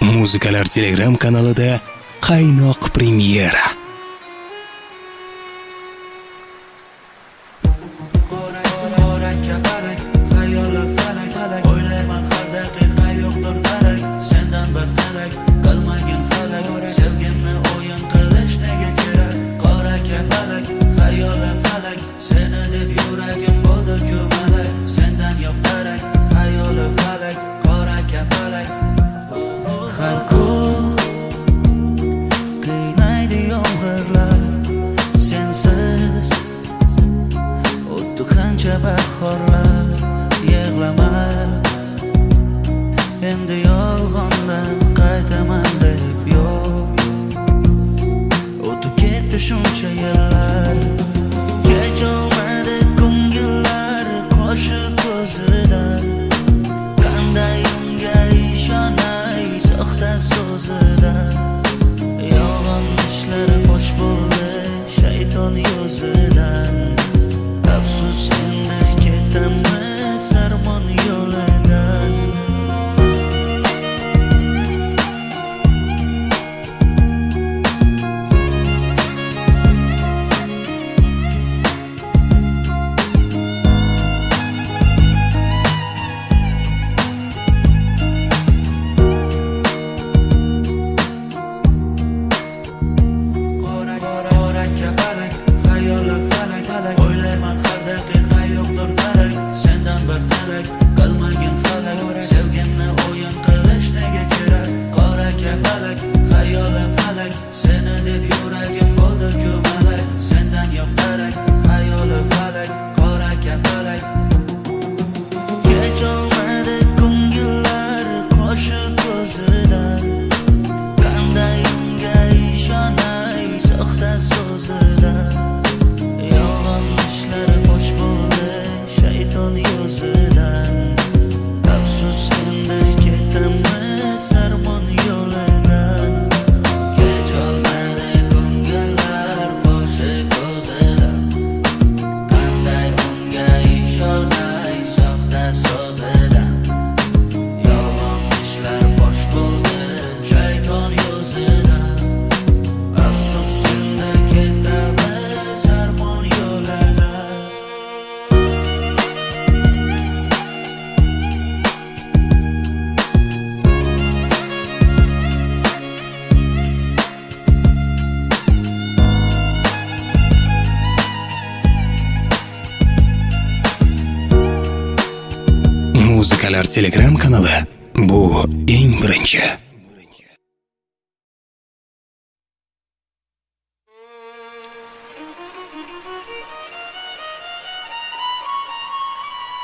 Muzikalar Telegram kanalida qaynoq premyera. Bahorlar yig'lama, endi yolg'ondan qaytaman deb yo'q. O'tib ketdi shuncha yillar, kecholmadi ko'ngillar qo'shi ko'zidan. Qanday unga ishonay soxta so'zidan? Yolg'on ishlari fosh bo'ldi shayton yo'zidan. Afsus endi ketamiz armon yo'lidan. Qora kapalak, xayoli falak, o'ylayman har daqiqa yo'qdir darak. Sendan bir tilak qilmagin falak, sevgimni o'yin qilish nega kerak? Qora kapalak, xayoli falak, seni deb yuragim bo'ldi ko'malak. Sendan yo'q darak, xayoli falak, qora kapalak. Kecholmadi ko'ngillar qo'shi ko'zidan. Qanday unga ishonay soxta so'zidan? Yolg'on ishlari fosh bo'ldi shayton yo'zidan. Afsus endi ketamiz armon yo'lidan. Kecholmadi ko'ngillar qo'shi ko'zidan. Qanday unga ishonay soxta so'zidan? Yolg'on ishlar fosh bo'ldi shayton yo'zidan. Afsus endi ketamiz armon yo'lidan. Muzikalar Telegram kanali bu eng birinchi.